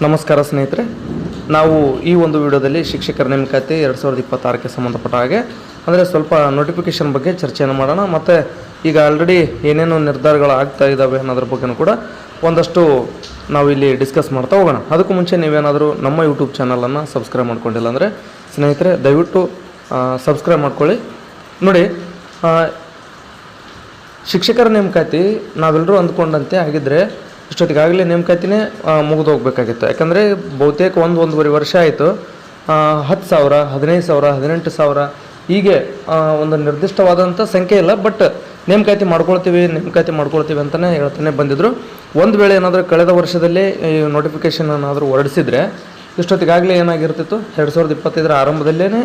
ನಮಸ್ಕಾರ ಸ್ನೇಹಿತರೆ, ನಾವು ಈ ಒಂದು ವಿಡಿಯೋದಲ್ಲಿ ಶಿಕ್ಷಕರ ನೇಮಕಾತಿ 2026ಕ್ಕೆ ಸಂಬಂಧಪಟ್ಟ ಹಾಗೆ ಅಂದರೆ ಸ್ವಲ್ಪ ನೋಟಿಫಿಕೇಷನ್ ಬಗ್ಗೆ ಚರ್ಚೆಯನ್ನು ಮಾಡೋಣ. ಮತ್ತು ಈಗ ಆಲ್ರೆಡಿ ಏನೇನು ನಿರ್ಧಾರಗಳು ಆಗ್ತಾ ಇದ್ದಾವೆ ಅನ್ನೋದ್ರ ಬಗ್ಗೆನೂ ಕೂಡ ಒಂದಷ್ಟು ನಾವು ಇಲ್ಲಿ ಡಿಸ್ಕಸ್ ಮಾಡ್ತಾ ಹೋಗೋಣ. ಅದಕ್ಕೂ ಮುಂಚೆ ನೀವೇನಾದರೂ ನಮ್ಮ ಯೂಟ್ಯೂಬ್ ಚಾನಲನ್ನು ಸಬ್ಸ್ಕ್ರೈಬ್ ಮಾಡ್ಕೊಂಡಿಲ್ಲ ಅಂದರೆ ಸ್ನೇಹಿತರೆ ದಯವಿಟ್ಟು ಸಬ್ಸ್ಕ್ರೈಬ್ ಮಾಡ್ಕೊಳ್ಳಿ. ನೋಡಿ, ಶಿಕ್ಷಕರ ನೇಮಕಾತಿ ನಾವೆಲ್ಲರೂ ಅಂದ್ಕೊಂಡಂತೆ ಆಗಿದ್ದರೆ ಇಷ್ಟೊತ್ತಿಗಾಗಲೇ ನೇಮಕಾತಿನೇ ಮುಗಿದು ಹೋಗ್ಬೇಕಾಗಿತ್ತು. ಯಾಕಂದರೆ ಬಹುತೇಕ ಒಂದೂವರೆ ವರ್ಷ ಆಯಿತು. 10,000, 15,000, 18,000 ಹೀಗೆ ಒಂದು ನಿರ್ದಿಷ್ಟವಾದಂಥ ಸಂಖ್ಯೆ ಇಲ್ಲ, ಬಟ್ ನೇಮಕಾತಿ ಮಾಡ್ಕೊಳ್ತೀವಿ ಅಂತಲೇ ಹೇಳ್ತಾನೆ ಬಂದಿದ್ದರು. ಒಂದು ವೇಳೆ ಏನಾದರೂ ಕಳೆದ ವರ್ಷದಲ್ಲೇ ಈ ನೋಟಿಫಿಕೇಷನ್ ಏನಾದರೂ ಹೊರಡಿಸಿದರೆ ಇಷ್ಟೊತ್ತಿಗಾಗಲೇ ಏನಾಗಿರ್ತಿತ್ತು, 2025 ಆರಂಭದಲ್ಲೇ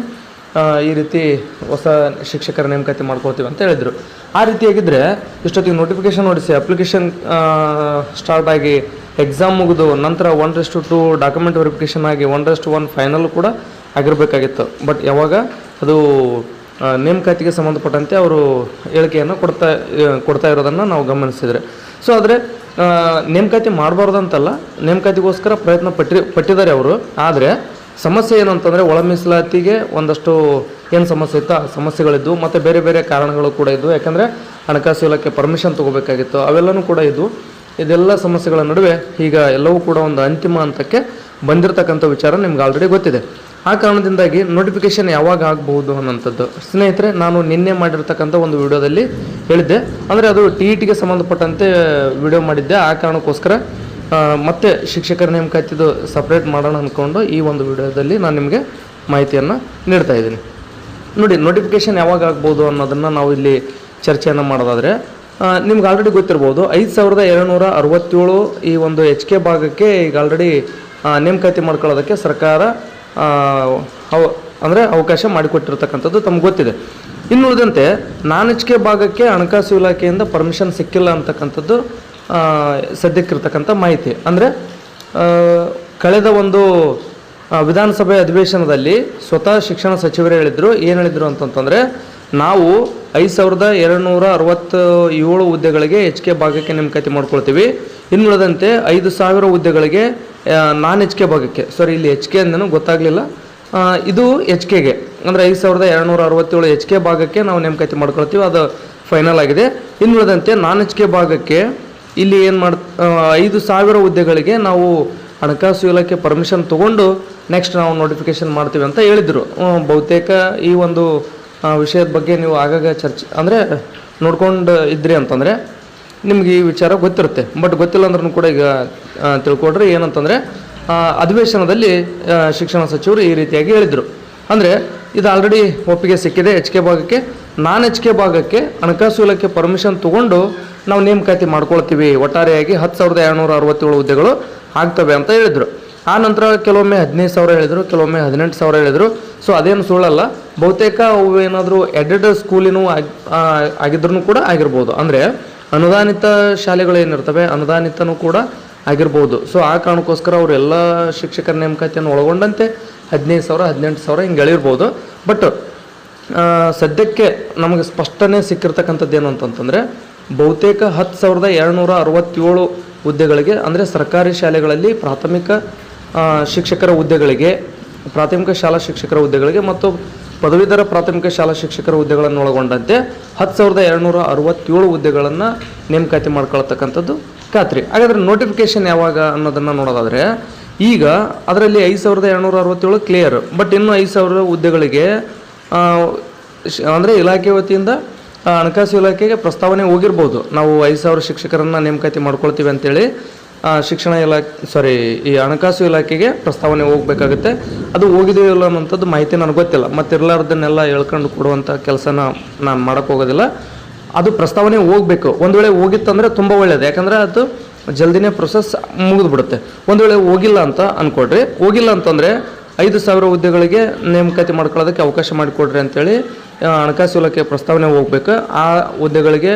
ಈ ರೀತಿ ಹೊಸ ಶಿಕ್ಷಕರ ನೇಮಕಾತಿ ಮಾಡ್ಕೊಳ್ತೀವಿ ಅಂತ ಹೇಳಿದರು. ಆ ರೀತಿಯಾಗಿದ್ದರೆ ಇಷ್ಟೊತ್ತಿಗೆ ನೋಟಿಫಿಕೇಷನ್ ಹೊಡಿಸಿ ಅಪ್ಲಿಕೇಶನ್ ಸ್ಟಾರ್ಟ್ ಆಗಿ ಎಕ್ಸಾಮ್ ಮುಗಿದು ನಂತರ 1:2 ಡಾಕ್ಯುಮೆಂಟ್ ವೆರಿಫಿಕೇಷನ್ ಆಗಿ 1:1 ಫೈನಲ್ ಕೂಡ ಆಗಿರಬೇಕಾಗಿತ್ತು. ಬಟ್ ಯಾವಾಗ ಅದು ನೇಮಕಾತಿಗೆ ಸಂಬಂಧಪಟ್ಟಂತೆ ಅವರು ಹೇಳಿಕೆಯನ್ನು ಕೊಡ್ತಾ ಇರೋದನ್ನು ನಾವು ಗಮನಿಸಿದರೆ, ಸೊ ಆದರೆ ನೇಮಕಾತಿ ಮಾಡಬಾರ್ದಂತಲ್ಲ, ನೇಮಕಾತಿಗೋಸ್ಕರ ಪ್ರಯತ್ನ ಪಟ್ಟಿದ್ದಾರೆ ಅವರು. ಆದರೆ ಸಮಸ್ಯೆ ಏನು ಅಂತಂದರೆ ಒಳ ಮೀಸಲಾತಿಗೆ ಒಂದಷ್ಟು ಏನು ಸಮಸ್ಯೆ ಇತ್ತು, ಆ ಸಮಸ್ಯೆಗಳಿದ್ದು ಮತ್ತು ಬೇರೆ ಬೇರೆ ಕಾರಣಗಳು ಕೂಡ ಇದ್ದು. ಯಾಕಂದರೆ ಹಣಕಾಸು ಇಲಾಖೆ ಪರ್ಮಿಷನ್ ತೊಗೋಬೇಕಾಗಿತ್ತು, ಅವೆಲ್ಲವೂ ಕೂಡ ಇದ್ದು. ಇದೆಲ್ಲ ಸಮಸ್ಯೆಗಳ ನಡುವೆ ಈಗ ಎಲ್ಲವೂ ಕೂಡ ಒಂದು ಅಂತಿಮ ಹಂತಕ್ಕೆ ಬಂದಿರತಕ್ಕಂಥ ವಿಚಾರ ನಿಮ್ಗೆ ಆಲ್ರೆಡಿ ಗೊತ್ತಿದೆ. ಆ ಕಾರಣದಿಂದಾಗಿ ನೋಟಿಫಿಕೇಷನ್ ಯಾವಾಗ ಆಗಬಹುದು ಅನ್ನೋಂಥದ್ದು ಸ್ನೇಹಿತರೆ ನಾನು ನಿನ್ನೆ ಮಾಡಿರ್ತಕ್ಕಂಥ ಒಂದು ವಿಡಿಯೋದಲ್ಲಿ ಹೇಳಿದ್ದೆ. ಅಂದರೆ ಅದು TETಗೆ ಸಂಬಂಧಪಟ್ಟಂತೆ ವಿಡಿಯೋ ಮಾಡಿದ್ದೆ. ಆ ಕಾರಣಕ್ಕೋಸ್ಕರ ಮತ್ತೆ ಶಿಕ್ಷಕರ ನೇಮಕಾತಿದು ಸಪ್ರೇಟ್ ಮಾಡೋಣ ಅಂದ್ಕೊಂಡು ಈ ಒಂದು ವಿಡಿಯೋದಲ್ಲಿ ನಾನು ನಿಮಗೆ ಮಾಹಿತಿಯನ್ನು ನೀಡ್ತಾ ಇದ್ದೀನಿ. ನೋಡಿ, ನೋಟಿಫಿಕೇಷನ್ ಯಾವಾಗ ಆಗ್ಬೋದು ಅನ್ನೋದನ್ನು ನಾವು ಇಲ್ಲಿ ಚರ್ಚೆಯನ್ನು ಮಾಡೋದಾದರೆ ನಿಮ್ಗೆ ಆಲ್ರೆಡಿ ಗೊತ್ತಿರ್ಬೋದು, 5,267 ಈ ಒಂದು HK ಭಾಗಕ್ಕೆ ಈಗ ಆಲ್ರೆಡಿ ನೇಮಕಾತಿ ಮಾಡ್ಕೊಳ್ಳೋದಕ್ಕೆ ಸರ್ಕಾರ ಅಂದರೆ ಅವಕಾಶ ಮಾಡಿಕೊಟ್ಟಿರ್ತಕ್ಕಂಥದ್ದು ತಮ್ಗೆ ಗೊತ್ತಿದೆ. ಇನ್ನು ಉಳಿದಂತೆ HK ಭಾಗಕ್ಕೆ ಹಣಕಾಸು ಇಲಾಖೆಯಿಂದ ಪರ್ಮಿಷನ್ ಸಿಕ್ಕಿಲ್ಲ ಅಂತಕ್ಕಂಥದ್ದು ಸದ್ಯಕ್ಕಿರ್ತಕ್ಕಂಥ ಮಾಹಿತಿ. ಅಂದರೆ ಕಳೆದ ಒಂದು ವಿಧಾನಸಭೆ ಅಧಿವೇಶನದಲ್ಲಿ ಸ್ವತಃ ಶಿಕ್ಷಣ ಸಚಿವರೇ ಹೇಳಿದರು. ಏನು ಹೇಳಿದರು ಅಂತಂತಂದರೆ, ನಾವು 5,267 ಹುದ್ದೆಗಳಿಗೆ HK ಭಾಗಕ್ಕೆ ನೇಮಕಾತಿ ಮಾಡ್ಕೊಳ್ತೀವಿ. ಇನ್ನುಳಿದಂತೆ 5,000 ಹುದ್ದೆಗಳಿಗೆ HK ಭಾಗಕ್ಕೆ, ಇಲ್ಲಿ HK ಅಂದೇನೂ ಗೊತ್ತಾಗಲಿಲ್ಲ, ಇದು HKಗೆ ಅಂದರೆ 5,267 HK ಭಾಗಕ್ಕೆ ನಾವು ನೇಮಕಾತಿ ಮಾಡ್ಕೊಳ್ತೀವಿ, ಅದು ಫೈನಲ್ ಆಗಿದೆ. ಇನ್ನುಳಿದಂತೆ HK ಭಾಗಕ್ಕೆ ಇಲ್ಲಿ ಏನು 5,000 ಹುದ್ದೆಗಳಿಗೆ ನಾವು ಹಣಕಾಸು ಇಲಾಖೆ ಪರ್ಮಿಷನ್ ತೊಗೊಂಡು ನೆಕ್ಸ್ಟ್ ನಾವು ನೋಟಿಫಿಕೇಷನ್ ಮಾಡ್ತೀವಿ ಅಂತ ಹೇಳಿದರು. ಬಹುತೇಕ ಈ ಒಂದು ವಿಷಯದ ಬಗ್ಗೆ ನೀವು ಆಗಾಗ ಚರ್ಚೆ ಅಂದರೆ ನೋಡ್ಕೊಂಡು ಇದ್ರಿ ಅಂತಂದರೆ ನಿಮ್ಗೆ ಈ ವಿಚಾರ ಗೊತ್ತಿರುತ್ತೆ. ಬಟ್ ಗೊತ್ತಿಲ್ಲ ಅಂದ್ರೂ ಕೂಡ ಈಗ ತಿಳ್ಕೊಡ್ರಿ. ಏನಂತಂದರೆ ಅಧಿವೇಶನದಲ್ಲಿ ಶಿಕ್ಷಣ ಸಚಿವರು ಈ ರೀತಿಯಾಗಿ ಹೇಳಿದರು. ಅಂದರೆ ಇದು ಆಲ್ರೆಡಿ ಒಪ್ಪಿಗೆ ಸಿಕ್ಕಿದೆ. HK ಭಾಗಕ್ಕೆ HK ಭಾಗಕ್ಕೆ ಹಣಕಾಸು ಇಲಾಖೆ ಪರ್ಮಿಷನ್ ತೊಗೊಂಡು ನಾವು ನೇಮಕಾತಿ ಮಾಡ್ಕೊಳ್ತೀವಿ. ಒಟ್ಟಾರೆಯಾಗಿ 10,267 ಹುದ್ದೆಗಳು ಆಗ್ತವೆ ಅಂತ ಹೇಳಿದರು. ಆ ನಂತರ ಕೆಲವೊಮ್ಮೆ 15,000 ಹೇಳಿದರು, ಕೆಲವೊಮ್ಮೆ 18,000 ಹೇಳಿದರು. ಸೊ ಅದೇನು ಸುಳ್ಳಲ್ಲ, ಬಹುತೇಕ ಅವು ಏನಾದರೂ ಎಡೆಡ್ ಸ್ಕೂಲಿನೂ ಆಗಿದ್ರೂ ಕೂಡ ಆಗಿರ್ಬೋದು. ಅಂದರೆ ಅನುದಾನಿತ ಶಾಲೆಗಳೇನಿರ್ತವೆ ಅನುದಾನಿತನೂ ಕೂಡ ಆಗಿರ್ಬೋದು. ಸೊ ಆ ಕಾರಣಕ್ಕೋಸ್ಕರ ಅವರೆಲ್ಲ ಶಿಕ್ಷಕರ ನೇಮಕಾತಿಯನ್ನು ಒಳಗೊಂಡಂತೆ 15,000, 18,000 ಹಿಂಗೆ ಹೇಳಿರ್ಬೋದು. ಬಟ್ ಸದ್ಯಕ್ಕೆ ನಮಗೆ ಸ್ಪಷ್ಟನೆ ಸಿಕ್ಕಿರ್ತಕ್ಕಂಥದ್ದು ಏನು ಅಂತಂತಂದರೆ, ಬಹುತೇಕ 10,267 ಹುದ್ದೆಗಳಿಗೆ ಅಂದರೆ ಸರ್ಕಾರಿ ಶಾಲೆಗಳಲ್ಲಿ ಪ್ರಾಥಮಿಕ ಶಿಕ್ಷಕರ ಹುದ್ದೆಗಳಿಗೆ, ಪ್ರಾಥಮಿಕ ಶಾಲಾ ಶಿಕ್ಷಕರ ಹುದ್ದೆಗಳಿಗೆ ಮತ್ತು ಪದವೀಧರ ಪ್ರಾಥಮಿಕ ಶಾಲಾ ಶಿಕ್ಷಕರ ಹುದ್ದೆಗಳನ್ನು ಒಳಗೊಂಡಂತೆ 10,267 ಹುದ್ದೆಗಳನ್ನು ನೇಮಕಾತಿ ಮಾಡ್ಕೊಳ್ತಕ್ಕಂಥದ್ದು ಖಾತ್ರಿ. ಹಾಗಾದರೆ ನೋಟಿಫಿಕೇಷನ್ ಯಾವಾಗ ಅನ್ನೋದನ್ನು ನೋಡೋದಾದರೆ, ಈಗ ಅದರಲ್ಲಿ 5,267 ಕ್ಲಿಯರ್. ಬಟ್ ಇನ್ನು 5,000 ಹುದ್ದೆಗಳಿಗೆ ಅಂದರೆ ಇಲಾಖೆ ವತಿಯಿಂದ ಹಣಕಾಸು ಇಲಾಖೆಗೆ ಪ್ರಸ್ತಾವನೆ ಹೋಗಿರ್ಬೋದು. ನಾವು 5,000 ಶಿಕ್ಷಕರನ್ನು ನೇಮಕಾತಿ ಮಾಡ್ಕೊಳ್ತೀವಿ ಅಂತೇಳಿ ಈ ಹಣಕಾಸು ಇಲಾಖೆಗೆ ಪ್ರಸ್ತಾವನೆ ಹೋಗಬೇಕಾಗುತ್ತೆ. ಅದು ಹೋಗಿದೆಯೋ ಇಲ್ಲ ಅನ್ನೋಂಥದ್ದು ಮಾಹಿತಿ ನನಗೆ ಗೊತ್ತಿಲ್ಲ. ಮತ್ತು ಇರಲಾರ್ದನ್ನೆಲ್ಲ ಹೇಳ್ಕೊಂಡು ಕೊಡುವಂಥ ಕೆಲಸನ ನಾನು ಮಾಡೋಕ್ಕೆ ಹೋಗೋದಿಲ್ಲ. ಅದು ಪ್ರಸ್ತಾವನೆ ಹೋಗಬೇಕು. ಒಂದು ವೇಳೆ ಹೋಗಿತ್ತಂದರೆ ತುಂಬ ಒಳ್ಳೆಯದು, ಯಾಕಂದರೆ ಅದು ಜಲ್ದಿನೇ ಪ್ರೊಸೆಸ್ ಮುಗಿದ್ಬಿಡುತ್ತೆ. ಒಂದು ವೇಳೆ ಹೋಗಿಲ್ಲ ಅಂತ ಅಂದ್ಕೊಡ್ರಿ, ಹೋಗಿಲ್ಲ ಅಂತಂದರೆ 5,000 ಹುದ್ದೆಗಳಿಗೆ ನೇಮಕಾತಿ ಮಾಡ್ಕೊಳ್ಳೋದಕ್ಕೆ ಅವಕಾಶ ಮಾಡಿಕೊಡ್ರಿ ಅಂತೇಳಿ ಹಣಕಾಸು ಇಲಾಖೆ ಪ್ರಸ್ತಾವನೆ ಹೋಗ್ಬೇಕು. ಆ ಹುದ್ದೆಗಳಿಗೆ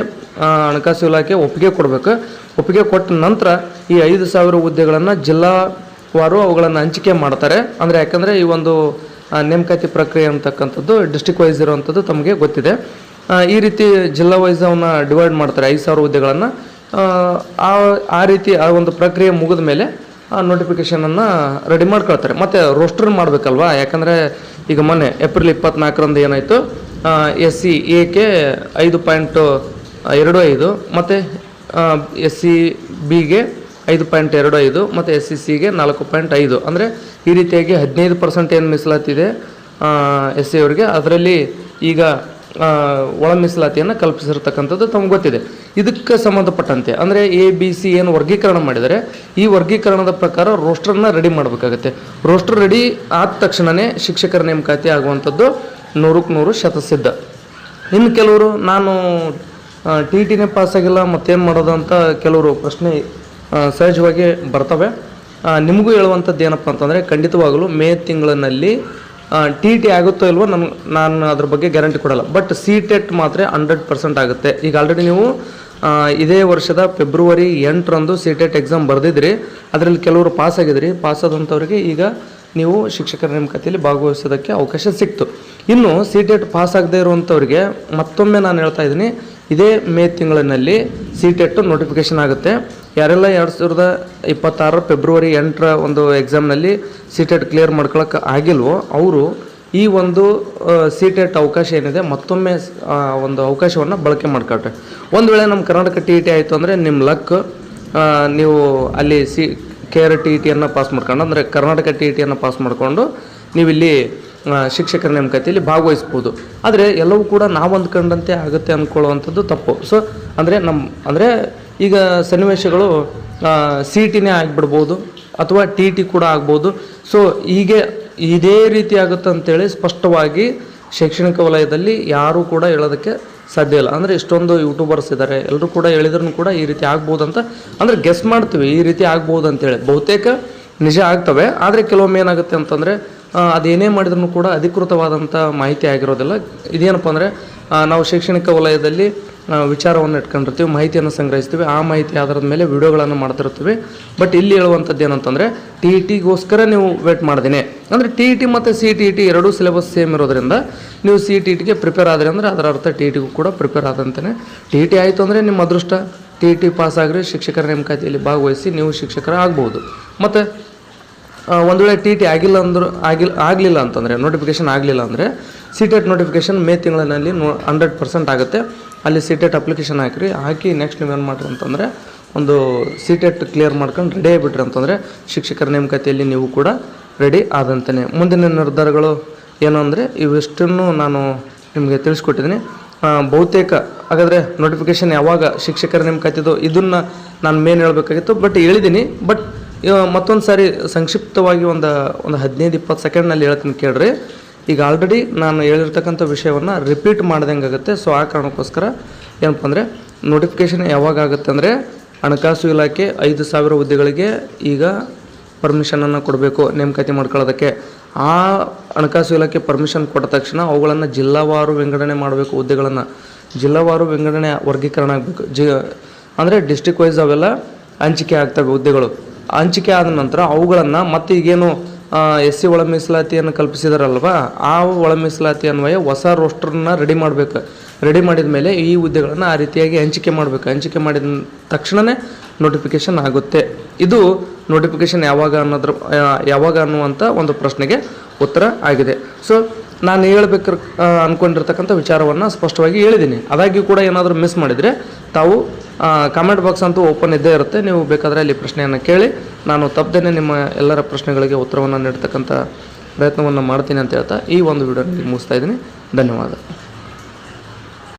ಹಣಕಾಸು ಇಲಾಖೆ ಒಪ್ಪಿಗೆ ಕೊಡಬೇಕು. ಒಪ್ಪಿಗೆ ಕೊಟ್ಟ ನಂತರ ಈ 5,000 ಹುದ್ದೆಗಳನ್ನು ಜಿಲ್ಲಾವಾರು ಅವುಗಳನ್ನು ಹಂಚಿಕೆ ಮಾಡ್ತಾರೆ. ಅಂದರೆ ಯಾಕಂದರೆ ಈ ಒಂದು ನೇಮಕಾತಿ ಪ್ರಕ್ರಿಯೆ ಅಂತಕ್ಕಂಥದ್ದು ಡಿಸ್ಟ್ರಿಕ್ಟ್ ವೈಸ್ ಇರುವಂಥದ್ದು ತಮಗೆ ಗೊತ್ತಿದೆ. ಈ ರೀತಿ ಜಿಲ್ಲಾ ವೈಸ್ ಅವನ್ನ ಡಿವೈಡ್ ಮಾಡ್ತಾರೆ 5,000 ಹುದ್ದೆಗಳನ್ನು. ಆ ರೀತಿ ಆ ಒಂದು ಪ್ರಕ್ರಿಯೆ ಮುಗಿದ ಮೇಲೆ ನೋಟಿಫಿಕೇಷನನ್ನು ರೆಡಿ ಮಾಡ್ಕೊಳ್ತಾರೆ. ಮತ್ತು ರೋಸ್ಟರ್ ಮಾಡಬೇಕಲ್ವಾ, ಯಾಕಂದರೆ ಈಗ ಮೊನ್ನೆ ಏಪ್ರಿಲ್ 24ರಂದು ಏನಾಯಿತು, SC-Aಕ್ಕೆ 5.25 ಮತ್ತು SC-Bಗೆ 5.25 ಮತ್ತು SC-Cಗೆ 4.5, ಅಂದರೆ ಈ ರೀತಿಯಾಗಿ 15% ಏನು ಮೀಸಲಾತಿದೆ SC ಅವರಿಗೆ, ಅದರಲ್ಲಿ ಈಗ ಒಳ ಮೀಸಲಾತಿಯನ್ನು ಕಲ್ಪಿಸಿರ್ತಕ್ಕಂಥದ್ದು ತಮ್ಗೆ ಗೊತ್ತಿದೆ. ಇದಕ್ಕೆ ಸಂಬಂಧಪಟ್ಟಂತೆ ಅಂದರೆ ABC ಏನು ವರ್ಗೀಕರಣ ಮಾಡಿದರೆ, ಈ ವರ್ಗೀಕರಣದ ಪ್ರಕಾರ ರೋಸ್ಟರ್ನ ರೆಡಿ ಮಾಡಬೇಕಾಗತ್ತೆ. ರೋಸ್ಟರ್ ರೆಡಿ ಆದ ತಕ್ಷಣವೇ ಶಿಕ್ಷಕರ ನೇಮಕಾತಿ ಆಗುವಂಥದ್ದು 100ಕ್ಕೆ 100 ಶತಸಿದ್ಧ. ಇನ್ನು ಕೆಲವರು ನಾನು TETನೇ ಪಾಸಾಗಿಲ್ಲ ಮತ್ತೇನು ಮಾಡೋದು ಅಂತ ಕೆಲವರು ಪ್ರಶ್ನೆ ಸಹಜವಾಗಿ ಬರ್ತವೆ. ನಿಮಗೂ ಹೇಳುವಂಥದ್ದು ಏನಪ್ಪ ಅಂತಂದರೆ, ಖಂಡಿತವಾಗಲೂ ಮೇ ತಿಂಗಳಿನಲ್ಲಿ TET ಆಗುತ್ತೋ ಇಲ್ವೋ ನಾನು ಅದ್ರ ಬಗ್ಗೆ ಗ್ಯಾರಂಟಿ ಕೊಡಲ್ಲ, ಬಟ್ CTET ಮಾತ್ರ 100% ಆಗುತ್ತೆ. ಈಗ ಆಲ್ರೆಡಿ ನೀವು ಇದೇ ವರ್ಷದ ಫೆಬ್ರವರಿ 8ರಂದು CTET ಎಕ್ಸಾಮ್ ಬರೆದಿದ್ರಿ, ಅದರಲ್ಲಿ ಕೆಲವರು ಪಾಸಾಗಿದ್ರಿ. ಪಾಸಾದಂಥವ್ರಿಗೆ ಈಗ ನೀವು ಶಿಕ್ಷಕರ ನೇಮಕಾತಿಯಲ್ಲಿ ಭಾಗವಹಿಸೋದಕ್ಕೆ ಅವಕಾಶ ಸಿಕ್ತು. ಇನ್ನು CTET ಪಾಸ್ ಆಗದೇ ಇರುವಂಥವ್ರಿಗೆ ಮತ್ತೊಮ್ಮೆ ನಾನು ಹೇಳ್ತಾ ಇದ್ದೀನಿ, ಇದೇ ಮೇ ತಿಂಗಳಿನಲ್ಲಿ CTET ನೋಟಿಫಿಕೇಷನ್ ಆಗುತ್ತೆ. ಯಾರೆಲ್ಲ 2026 ಫೆಬ್ರವರಿ 8ರ ಒಂದು ಎಕ್ಸಾಮ್ನಲ್ಲಿ CTET ಕ್ಲಿಯರ್ ಮಾಡ್ಕೊಳಕ್ಕೆ ಆಗಿಲ್ವೋ ಅವರು ಈ ಒಂದು CTET ಅವಕಾಶ ಏನಿದೆ ಮತ್ತೊಮ್ಮೆ ಒಂದು ಅವಕಾಶವನ್ನು ಬಳಕೆ ಮಾಡ್ಕೊಳ್ರಿ. ಒಂದು ವೇಳೆ ನಮ್ಮ ಕರ್ನಾಟಕ TET ಆಯಿತು ಅಂದರೆ ನಿಮ್ಮ ಲಕ್, ನೀವು ಅಲ್ಲಿ KR TETಯನ್ನು ಪಾಸ್ ಮಾಡ್ಕೊಂಡು, ಅಂದರೆ ಕರ್ನಾಟಕ TETಯನ್ನು ಪಾಸ್ ಮಾಡಿಕೊಂಡು ನೀವಿಲ್ಲಿ ಶಿಕ್ಷಕರ ನೇಮಕಾತಿಯಲ್ಲಿ ಭಾಗವಹಿಸ್ಬೋದು. ಆದರೆ ಎಲ್ಲವೂ ಕೂಡ ನಾವು ಅಂದ್ಕೊಂಡಂತೆ ಆಗುತ್ತೆ ಅಂದ್ಕೊಳ್ಳುವಂಥದ್ದು ತಪ್ಪು. ಸೊ ಅಂದರೆ ಈಗ ಸನ್ನಿವೇಶಗಳು CETನೇ ಆಗಿಬಿಡ್ಬೋದು ಅಥವಾ TET ಕೂಡ ಆಗ್ಬೋದು. ಸೊ ಹೀಗೆ ಇದೇ ರೀತಿ ಆಗುತ್ತೆ ಅಂತೇಳಿ ಸ್ಪಷ್ಟವಾಗಿ ಶೈಕ್ಷಣಿಕ ವಲಯದಲ್ಲಿ ಯಾರೂ ಕೂಡ ಹೇಳೋದಕ್ಕೆ ಸಾಧ್ಯ ಇಲ್ಲ. ಅಂದರೆ ಇಷ್ಟೊಂದು ಯೂಟ್ಯೂಬರ್ಸ್ ಇದ್ದಾರೆ, ಎಲ್ಲರೂ ಕೂಡ ಹೇಳಿದ್ರೂ ಕೂಡ ಈ ರೀತಿ ಆಗ್ಬೋದು ಅಂತ ಅಂದರೆ ಗೆಸ್ ಮಾಡ್ತೀವಿ, ಈ ರೀತಿ ಆಗ್ಬೋದು ಅಂತೇಳಿ. ಬಹುತೇಕ ನಿಜ ಆಗ್ತವೆ, ಆದರೆ ಕೆಲವೊಮ್ಮೆ ಏನಾಗುತ್ತೆ ಅಂತಂದರೆ ಅದೇನೇ ಮಾಡಿದ್ರೂ ಕೂಡ ಅಧಿಕೃತವಾದಂಥ ಮಾಹಿತಿ ಆಗಿರೋದಿಲ್ಲ. ಇದೇನಪ್ಪ ಅಂದರೆ ನಾವು ಶೈಕ್ಷಣಿಕ ವಲಯದಲ್ಲಿ ವಿಚಾರವನ್ನು ಇಟ್ಕೊಂಡಿರ್ತೀವಿ, ಮಾಹಿತಿಯನ್ನು ಸಂಗ್ರಹಿಸ್ತೀವಿ, ಆ ಮಾಹಿತಿ ಆಧಾರದ ಮೇಲೆ ವಿಡಿಯೋಗಳನ್ನು ಮಾಡ್ತಿರ್ತೀವಿ. ಬಟ್ ಇಲ್ಲಿ ಹೇಳುವಂಥದ್ದು ಏನಂತಂದರೆ TETಗೋಸ್ಕರ ನೀವು ವೇಟ್ ಮಾಡ್ದೇನೆ, ಅಂದರೆ TET ಮತ್ತು CTET ಎರಡೂ ಸಿಲೆಬಸ್ ಸೇಮ್ ಇರೋದ್ರಿಂದ ನೀವು CTETಗೆ ಪ್ರಿಪೇರ್ ಆದರೆ ಅಂದರೆ ಅದರ ಅರ್ಥ TETಗೂ ಕೂಡ ಪ್ರಿಪೇರ್ ಆದಂತೆಯೇ. TET ಆಯಿತು ಅಂದರೆ ನಿಮ್ಮ ಅದೃಷ್ಟ, TET ಪಾಸ್ ಆಗಿರಿ, ಶಿಕ್ಷಕರ ನೇಮಕಾತಿಯಲ್ಲಿ ಭಾಗವಹಿಸಿ ನೀವು ಶಿಕ್ಷಕರ ಆಗ್ಬೋದು. ಮತ್ತು ಒಂದು ವೇಳೆ TET ಆಗಲಿಲ್ಲ ಅಂತಂದರೆ, ನೋಟಿಫಿಕೇಷನ್ ಆಗಲಿಲ್ಲ ಅಂದರೆ CTET ನೋಟಿಫಿಕೇಷನ್ ಮೇ ತಿಂಗಳಿನಲ್ಲಿ 100% ಆಗುತ್ತೆ. ಅಲ್ಲಿ CTET ಅಪ್ಲಿಕೇಶನ್ ಹಾಕಿ ನೆಕ್ಸ್ಟ್ ನೀವೇನು ಮಾಡಿರಿ ಅಂತಂದರೆ ಒಂದು CTET ಕ್ಲಿಯರ್ ಮಾಡ್ಕೊಂಡು ರೆಡಿ ಆಗಿಬಿಟ್ರಿ ಅಂತಂದರೆ ಶಿಕ್ಷಕರ ನೇಮಕಾತಿಯಲ್ಲಿ ನೀವು ಕೂಡ ರೆಡಿ ಆದಂತೆಯೇ. ಮುಂದಿನ ನಿರ್ಧಾರಗಳು ಏನು ಅಂದರೆ ಇವಿಷ್ಟನ್ನು ನಾನು ನಿಮಗೆ ತಿಳಿಸ್ಕೊಟ್ಟಿದ್ದೀನಿ. ಬಹುತೇಕ ಹಾಗಾದರೆ ನೋಟಿಫಿಕೇಷನ್ ಯಾವಾಗ ಶಿಕ್ಷಕರ ನೇಮಕಾತಿದು ಇದನ್ನು ನಾನು ಮೇನ್ ಹೇಳಬೇಕಾಗಿತ್ತು, ಬಟ್ ಹೇಳಿದ್ದೀನಿ. ಬಟ್ ಮತ್ತೊಂದು ಸಾರಿ ಸಂಕ್ಷಿಪ್ತವಾಗಿ ಒಂದು 15-20 ಸೆಕೆಂಡ್ನಲ್ಲಿ ಹೇಳ್ತೀನಿ ಕೇಳ್ರಿ. ಈಗ ಆಲ್ರೆಡಿ ನಾನು ಹೇಳಿರ್ತಕ್ಕಂಥ ವಿಷಯವನ್ನು ರಿಪೀಟ್ ಮಾಡ್ದಂಗೆ ಆಗುತ್ತೆ. ಸೊ ಆ ಕಾರಣಕ್ಕೋಸ್ಕರ ಏನಪ್ಪ ಅಂದರೆ ನೋಟಿಫಿಕೇಷನ್ ಯಾವಾಗ ಆಗುತ್ತೆ ಅಂದರೆ ಹಣಕಾಸು ಇಲಾಖೆ 5,000 ಹುದ್ದೆಗಳಿಗೆ ಈಗ ಪರ್ಮಿಷನನ್ನು ಕೊಡಬೇಕು ನೇಮಕಾತಿ ಮಾಡ್ಕೊಳ್ಳೋದಕ್ಕೆ. ಆ ಹಣಕಾಸು ಇಲಾಖೆ ಪರ್ಮಿಷನ್ ಕೊಟ್ಟ ತಕ್ಷಣ ಅವುಗಳನ್ನು ಜಿಲ್ಲಾವಾರು ವಿಂಗಡಣೆ ಮಾಡಬೇಕು. ಹುದ್ದೆಗಳನ್ನು ಜಿಲ್ಲಾವಾರು ವಿಂಗಡಣೆ ವರ್ಗೀಕರಣ ಆಗಬೇಕು. ಅಂದರೆ ಡಿಸ್ಟ್ರಿಕ್ಟ್ ವೈಸ್ ಅವೆಲ್ಲ ಹಂಚಿಕೆ ಆಗ್ತವೆ ಹುದ್ದೆಗಳು. ಹಂಚಿಕೆ ಆದ ನಂತರ ಅವುಗಳನ್ನು ಮತ್ತೆ ಈಗೇನು SC ಒಳ ಮೀಸಲಾತಿಯನ್ನು ಕಲ್ಪಿಸಿದಾರಲ್ವ, ಆ ಒಳ ಮೀಸಲಾತಿ ಅನ್ವಯ ಹೊಸ ರೋಸ್ಟರ್ನ ರೆಡಿ ಮಾಡಬೇಕು. ರೆಡಿ ಮಾಡಿದ ಮೇಲೆ ಈ ಹುದ್ದೆಗಳನ್ನು ಆ ರೀತಿಯಾಗಿ ಹಂಚಿಕೆ ಮಾಡಬೇಕು. ಹಂಚಿಕೆ ಮಾಡಿದ ತಕ್ಷಣವೇ ನೋಟಿಫಿಕೇಷನ್ ಆಗುತ್ತೆ. ಇದು ನೋಟಿಫಿಕೇಷನ್ ಯಾವಾಗ ಅನ್ನುವಂಥ ಒಂದು ಪ್ರಶ್ನೆಗೆ ಉತ್ತರ ಆಗಿದೆ. ಸೊ ನಾನು ಹೇಳ್ಬೇಕು ಅಂದ್ಕೊಂಡಿರ್ತಕ್ಕಂಥ ವಿಚಾರವನ್ನು ಸ್ಪಷ್ಟವಾಗಿ ಹೇಳಿದ್ದೀನಿ. ಆದಾಗ್ಯೂ ಕೂಡ ಏನಾದರೂ ಮಿಸ್ ಮಾಡಿದರೆ ತಾವು ಕಾಮೆಂಟ್ ಬಾಕ್ಸ್ ಅಂತೂ ಓಪನ್ ಇದ್ದೇ ಇರುತ್ತೆ. ನೀವು ಬೇಕಾದರೆ ಅಲ್ಲಿ ಪ್ರಶ್ನೆಯನ್ನು ಕೇಳಿ ನಾನು ತಪ್ಪದೇ ನಿಮ್ಮ ಎಲ್ಲರ ಪ್ರಶ್ನೆಗಳಿಗೆ ಉತ್ತರವನ್ನು ನೀಡ್ತಕ್ಕಂಥ ಪ್ರಯತ್ನವನ್ನು ಮಾಡ್ತೀನಿ ಅಂತ ಹೇಳ್ತಾ ಈ ಒಂದು ವಿಡಿಯೋ ಮುಗಿಸ್ತಾ ಇದ್ದೀನಿ. ಧನ್ಯವಾದ.